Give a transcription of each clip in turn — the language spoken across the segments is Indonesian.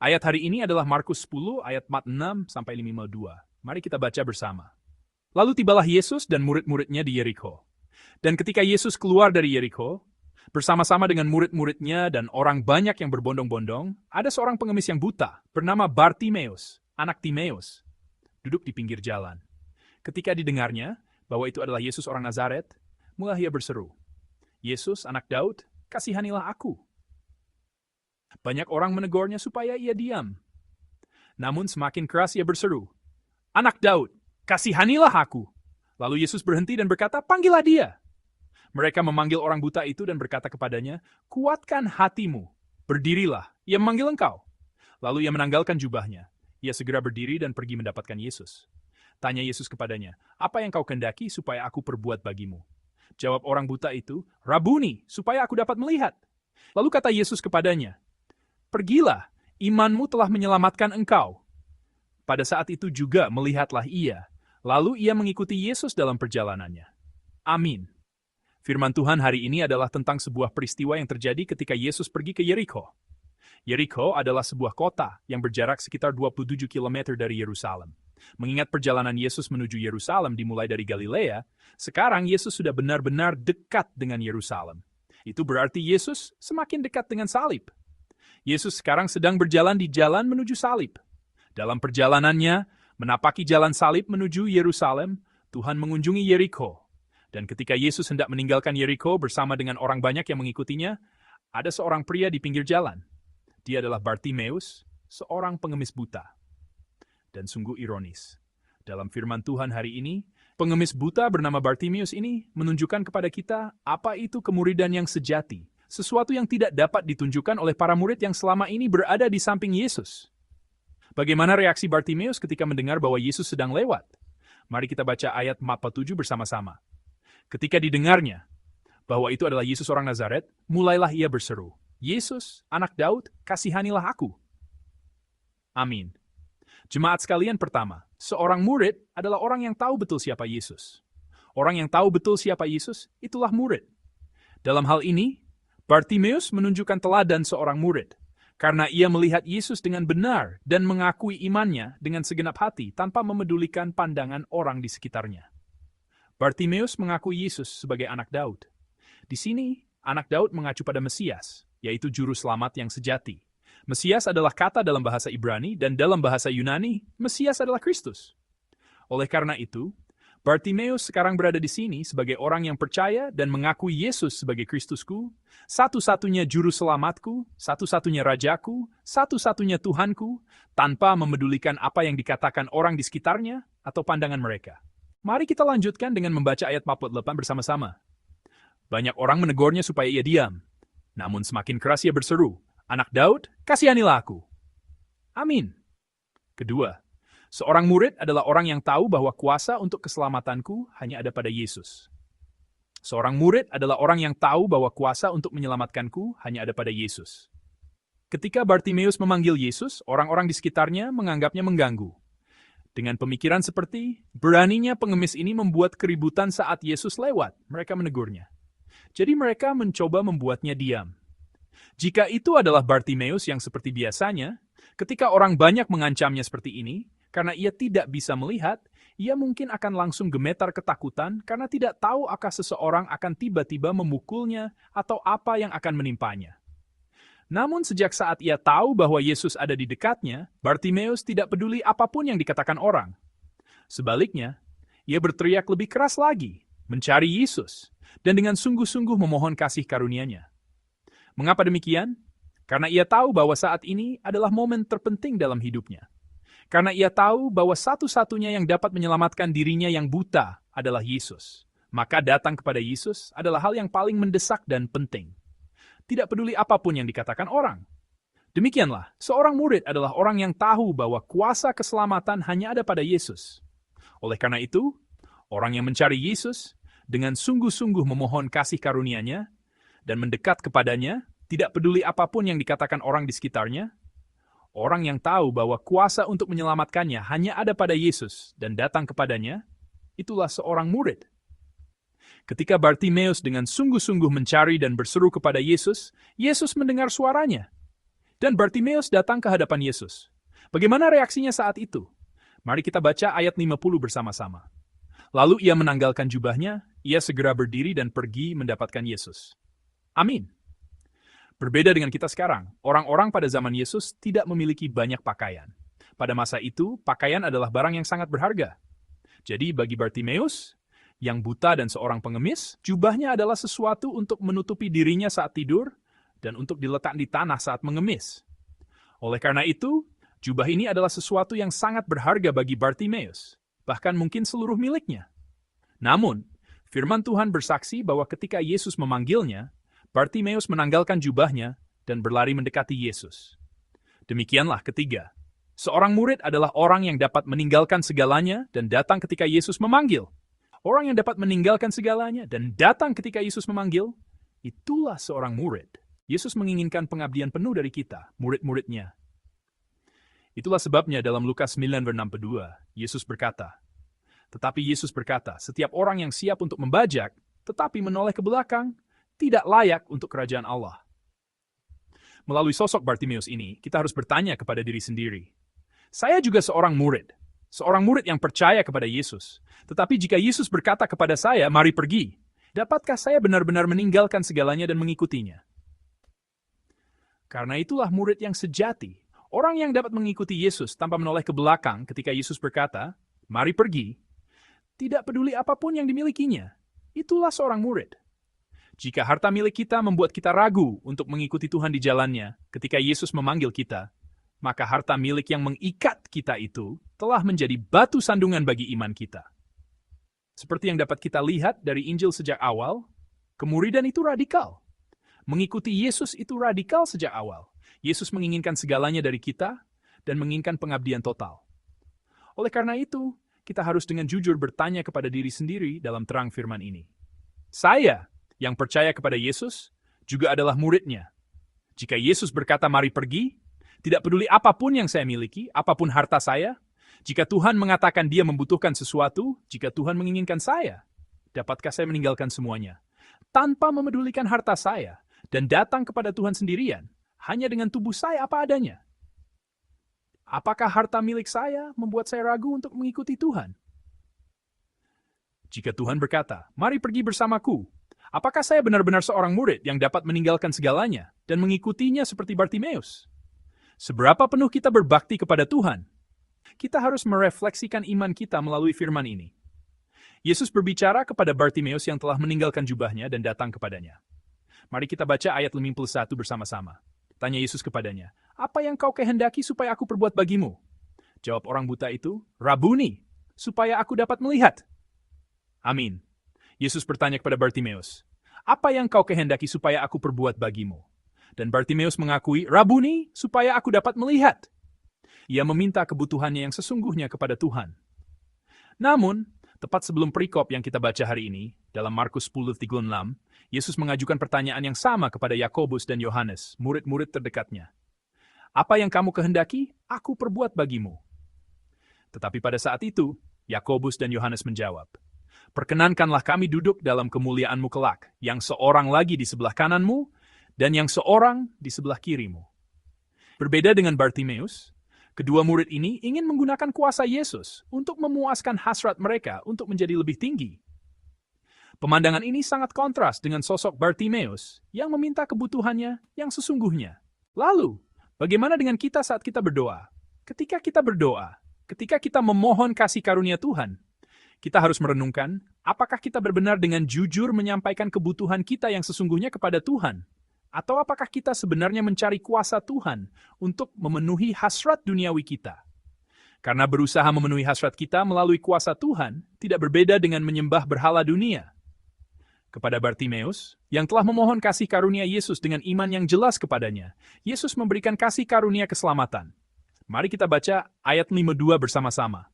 Ayat hari ini adalah Markus 10 ayat 46 sampai 52. Mari kita baca bersama. Lalu tibalah Yesus dan murid-muridnya di Yeriko. Dan ketika Yesus keluar dari Yeriko, bersama-sama dengan murid-muridnya dan orang banyak yang berbondong-bondong, ada seorang pengemis yang buta bernama Bartimeus, anak Timeus, duduk di pinggir jalan. Ketika didengarnya bahwa itu adalah Yesus orang Nazaret, mulai ia berseru, "Yesus, anak Daud, kasihanilah aku." Banyak orang menegurnya supaya ia diam. Namun semakin keras ia berseru, "Anak Daud, kasihanilah aku." Lalu Yesus berhenti dan berkata, "Panggillah dia." Mereka memanggil orang buta itu dan berkata kepadanya, "Kuatkan hatimu, berdirilah, ia memanggil engkau." Lalu ia menanggalkan jubahnya. Ia segera berdiri dan pergi mendapatkan Yesus. Tanya Yesus kepadanya, "Apa yang kau kehendaki supaya aku perbuat bagimu?" Jawab orang buta itu, "Rabuni, supaya aku dapat melihat." Lalu kata Yesus kepadanya, "Pergilah, imanmu telah menyelamatkan engkau." Pada saat itu juga melihatlah ia, lalu ia mengikuti Yesus dalam perjalanannya. Amin. Firman Tuhan hari ini adalah tentang sebuah peristiwa yang terjadi ketika Yesus pergi ke Yeriko. Yeriko adalah sebuah kota yang berjarak sekitar 27 km dari Yerusalem. Mengingat perjalanan Yesus menuju Yerusalem dimulai dari Galilea, sekarang Yesus sudah benar-benar dekat dengan Yerusalem. Itu berarti Yesus semakin dekat dengan salib. Yesus sekarang sedang berjalan di jalan menuju salib. Dalam perjalanannya, menapaki jalan salib menuju Yerusalem, Tuhan mengunjungi Yeriko. Dan ketika Yesus hendak meninggalkan Yeriko bersama dengan orang banyak yang mengikutinya, ada seorang pria di pinggir jalan. Dia adalah Bartimeus, seorang pengemis buta. Dan sungguh ironis. Dalam firman Tuhan hari ini, pengemis buta bernama Bartimeus ini menunjukkan kepada kita apa itu kemuridan yang sejati. Sesuatu yang tidak dapat ditunjukkan oleh para murid yang selama ini berada di samping Yesus. Bagaimana reaksi Bartimeus ketika mendengar bahwa Yesus sedang lewat? Mari kita baca ayat 47 bersama-sama. Ketika didengarnya bahwa itu adalah Yesus orang Nazaret, mulailah ia berseru, "Yesus, anak Daud, kasihanilah aku." Amin. Jemaat sekalian, pertama, seorang murid adalah orang yang tahu betul siapa Yesus. Orang yang tahu betul siapa Yesus, itulah murid. Dalam hal ini, Bartimeus menunjukkan teladan seorang murid, karena ia melihat Yesus dengan benar dan mengakui imannya dengan segenap hati tanpa memedulikan pandangan orang di sekitarnya. Bartimeus mengakui Yesus sebagai anak Daud. Di sini, anak Daud mengacu pada Mesias, yaitu juru selamat yang sejati. Mesias adalah kata dalam bahasa Ibrani dan dalam bahasa Yunani, Mesias adalah Kristus. Oleh karena itu, Bartimeus sekarang berada di sini sebagai orang yang percaya dan mengakui Yesus sebagai Kristusku, satu-satunya juru selamatku, satu-satunya rajaku, satu-satunya Tuhanku, tanpa memedulikan apa yang dikatakan orang di sekitarnya atau pandangan mereka. Mari kita lanjutkan dengan membaca ayat 48 bersama-sama. Banyak orang menegurnya supaya ia diam. Namun semakin keras ia berseru, "Anak Daud, kasihanilah aku." Amin. Kedua, seorang murid adalah orang yang tahu bahwa kuasa untuk keselamatanku hanya ada pada Yesus. Seorang murid adalah orang yang tahu bahwa kuasa untuk menyelamatkanku hanya ada pada Yesus. Ketika Bartimeus memanggil Yesus, orang-orang di sekitarnya menganggapnya mengganggu. Dengan pemikiran seperti, beraninya pengemis ini membuat keributan saat Yesus lewat, mereka menegurnya. Jadi mereka mencoba membuatnya diam. Jika itu adalah Bartimeus yang seperti biasanya, ketika orang banyak mengancamnya seperti ini, karena ia tidak bisa melihat, ia mungkin akan langsung gemetar ketakutan karena tidak tahu apakah seseorang akan tiba-tiba memukulnya atau apa yang akan menimpanya. Namun sejak saat ia tahu bahwa Yesus ada di dekatnya, Bartimeus tidak peduli apapun yang dikatakan orang. Sebaliknya, ia berteriak lebih keras lagi, mencari Yesus, dan dengan sungguh-sungguh memohon kasih karunia-Nya. Mengapa demikian? Karena ia tahu bahwa saat ini adalah momen terpenting dalam hidupnya. Karena ia tahu bahwa satu-satunya yang dapat menyelamatkan dirinya yang buta adalah Yesus. Maka datang kepada Yesus adalah hal yang paling mendesak dan penting. Tidak peduli apapun yang dikatakan orang. Demikianlah, seorang murid adalah orang yang tahu bahwa kuasa keselamatan hanya ada pada Yesus. Oleh karena itu, orang yang mencari Yesus dengan sungguh-sungguh memohon kasih karunia-Nya dan mendekat kepadanya, tidak peduli apapun yang dikatakan orang di sekitarnya, orang yang tahu bahwa kuasa untuk menyelamatkannya hanya ada pada Yesus dan datang kepadanya, itulah seorang murid. Ketika Bartimeus dengan sungguh-sungguh mencari dan berseru kepada Yesus, Yesus mendengar suaranya. Dan Bartimeus datang ke hadapan Yesus. Bagaimana reaksinya saat itu? Mari kita baca ayat 50 bersama-sama. Lalu ia menanggalkan jubahnya, ia segera berdiri dan pergi mendapatkan Yesus. Amin. Berbeda dengan kita sekarang, orang-orang pada zaman Yesus tidak memiliki banyak pakaian. Pada masa itu, pakaian adalah barang yang sangat berharga. Jadi bagi Bartimeus, yang buta dan seorang pengemis, jubahnya adalah sesuatu untuk menutupi dirinya saat tidur dan untuk diletak di tanah saat mengemis. Oleh karena itu, jubah ini adalah sesuatu yang sangat berharga bagi Bartimeus, bahkan mungkin seluruh miliknya. Namun, firman Tuhan bersaksi bahwa ketika Yesus memanggilnya, Bartimeus menanggalkan jubahnya dan berlari mendekati Yesus. Demikianlah ketiga. Seorang murid adalah orang yang dapat meninggalkan segalanya dan datang ketika Yesus memanggil. Orang yang dapat meninggalkan segalanya dan datang ketika Yesus memanggil, itulah seorang murid. Yesus menginginkan pengabdian penuh dari kita, murid-muridnya. Itulah sebabnya dalam Lukas 9:62, Yesus berkata, tetapi Yesus berkata, setiap orang yang siap untuk membajak, tetapi menoleh ke belakang, tidak layak untuk kerajaan Allah. Melalui sosok Bartimeus ini, kita harus bertanya kepada diri sendiri. Saya juga seorang murid yang percaya kepada Yesus. Tetapi jika Yesus berkata kepada saya, mari pergi, dapatkah saya benar-benar meninggalkan segalanya dan mengikutinya? Karena itulah murid yang sejati, orang yang dapat mengikuti Yesus tanpa menoleh ke belakang ketika Yesus berkata, mari pergi, tidak peduli apapun yang dimilikinya. Itulah seorang murid. Jika harta milik kita membuat kita ragu untuk mengikuti Tuhan di jalannya ketika Yesus memanggil kita, maka harta milik yang mengikat kita itu telah menjadi batu sandungan bagi iman kita. Seperti yang dapat kita lihat dari Injil sejak awal, kemuridan itu radikal. Mengikuti Yesus itu radikal sejak awal. Yesus menginginkan segalanya dari kita dan menginginkan pengabdian total. Oleh karena itu, kita harus dengan jujur bertanya kepada diri sendiri dalam terang firman ini. Saya yang percaya kepada Yesus juga adalah muridnya. Jika Yesus berkata mari pergi, tidak peduli apapun yang saya miliki, apapun harta saya, jika Tuhan mengatakan dia membutuhkan sesuatu, jika Tuhan menginginkan saya, dapatkah saya meninggalkan semuanya? Tanpa memedulikan harta saya, dan datang kepada Tuhan sendirian, hanya dengan tubuh saya apa adanya. Apakah harta milik saya membuat saya ragu untuk mengikuti Tuhan? Jika Tuhan berkata, mari pergi bersamaku, apakah saya benar-benar seorang murid yang dapat meninggalkan segalanya dan mengikutinya seperti Bartimeus? Seberapa penuh kita berbakti kepada Tuhan? Kita harus merefleksikan iman kita melalui firman ini. Yesus berbicara kepada Bartimeus yang telah meninggalkan jubahnya dan datang kepadanya. Mari kita baca ayat 51 bersama-sama. Tanya Yesus kepadanya, apa yang kau kehendaki supaya aku perbuat bagimu? Jawab orang buta itu, Rabuni, supaya aku dapat melihat. Amin. Yesus bertanya kepada Bartimeus, apa yang kau kehendaki supaya aku perbuat bagimu? Dan Bartimeus mengakui, Rabuni, supaya aku dapat melihat. Ia meminta kebutuhannya yang sesungguhnya kepada Tuhan. Namun, tepat sebelum perikop yang kita baca hari ini, dalam Markus 10:36, Yesus mengajukan pertanyaan yang sama kepada Yakobus dan Yohanes, murid-murid terdekatnya. Apa yang kamu kehendaki, aku perbuat bagimu. Tetapi pada saat itu, Yakobus dan Yohanes menjawab, perkenankanlah kami duduk dalam kemuliaan-Mu kelak, yang seorang lagi di sebelah kananmu, dan yang seorang di sebelah kirimu. Berbeda dengan Bartimeus, kedua murid ini ingin menggunakan kuasa Yesus untuk memuaskan hasrat mereka untuk menjadi lebih tinggi. Pemandangan ini sangat kontras dengan sosok Bartimeus yang meminta kebutuhannya yang sesungguhnya. Lalu, bagaimana dengan kita saat kita berdoa? Ketika kita memohon kasih karunia Tuhan, kita harus merenungkan apakah kita benar-benar dengan jujur menyampaikan kebutuhan kita yang sesungguhnya kepada Tuhan, atau apakah kita sebenarnya mencari kuasa Tuhan untuk memenuhi hasrat duniawi kita. Karena berusaha memenuhi hasrat kita melalui kuasa Tuhan tidak berbeda dengan menyembah berhala dunia. Kepada Bartimeus, yang telah memohon kasih karunia Yesus dengan iman yang jelas kepadanya, Yesus memberikan kasih karunia keselamatan. Mari kita baca ayat 52 bersama-sama.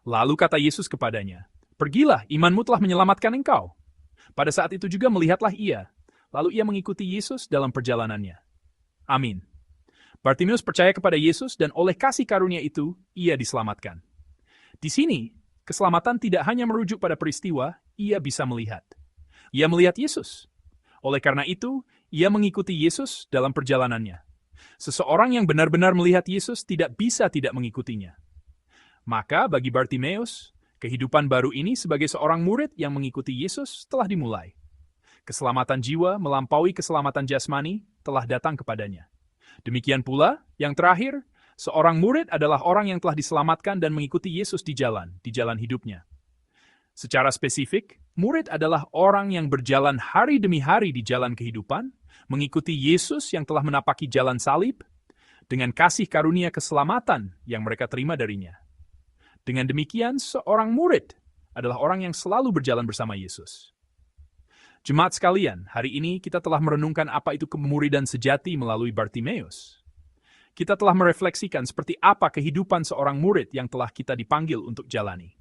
Lalu kata Yesus kepadanya, pergilah, imanmu telah menyelamatkan engkau. Pada saat itu juga melihatlah ia. Lalu ia mengikuti Yesus dalam perjalanannya. Amin. Bartimeus percaya kepada Yesus dan oleh kasih karunia itu, ia diselamatkan. Di sini, keselamatan tidak hanya merujuk pada peristiwa, ia bisa melihat. Ia melihat Yesus. Oleh karena itu, ia mengikuti Yesus dalam perjalanannya. Seseorang yang benar-benar melihat Yesus tidak bisa tidak mengikutinya. Maka bagi Bartimeus, kehidupan baru ini sebagai seorang murid yang mengikuti Yesus telah dimulai. Keselamatan jiwa melampaui keselamatan jasmani telah datang kepadanya. Demikian pula, yang terakhir, seorang murid adalah orang yang telah diselamatkan dan mengikuti Yesus di jalan hidupnya. Secara spesifik, murid adalah orang yang berjalan hari demi hari di jalan kehidupan, mengikuti Yesus yang telah menapaki jalan salib, dengan kasih karunia keselamatan yang mereka terima darinya. Dengan demikian, seorang murid adalah orang yang selalu berjalan bersama Yesus. Jemaat sekalian, hari ini kita telah merenungkan apa itu kemuridan sejati melalui Bartimeus. Kita telah merefleksikan seperti apa kehidupan seorang murid yang telah kita dipanggil untuk jalani.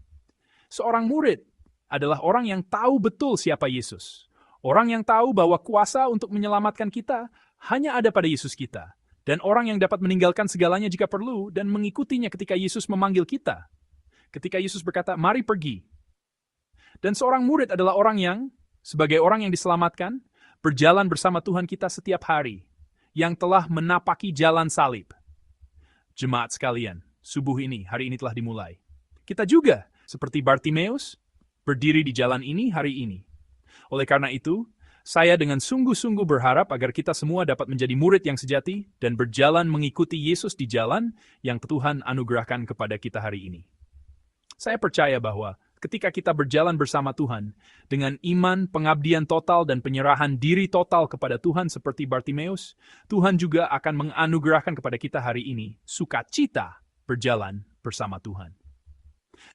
Seorang murid adalah orang yang tahu betul siapa Yesus. Orang yang tahu bahwa kuasa untuk menyelamatkan kita hanya ada pada Yesus kita. Dan orang yang dapat meninggalkan segalanya jika perlu dan mengikutinya ketika Yesus memanggil kita. Ketika Yesus berkata, mari pergi. Dan seorang murid adalah orang yang, sebagai orang yang diselamatkan, berjalan bersama Tuhan kita setiap hari, yang telah menapaki jalan salib. Jemaat sekalian, subuh ini, hari ini telah dimulai. Kita juga, seperti Bartimeus, berdiri di jalan ini hari ini. Oleh karena itu, saya dengan sungguh-sungguh berharap agar kita semua dapat menjadi murid yang sejati dan berjalan mengikuti Yesus di jalan yang Tuhan anugerahkan kepada kita hari ini. Saya percaya bahwa ketika kita berjalan bersama Tuhan, dengan iman, pengabdian total, dan penyerahan diri total kepada Tuhan seperti Bartimeus, Tuhan juga akan menganugerahkan kepada kita hari ini sukacita berjalan bersama Tuhan.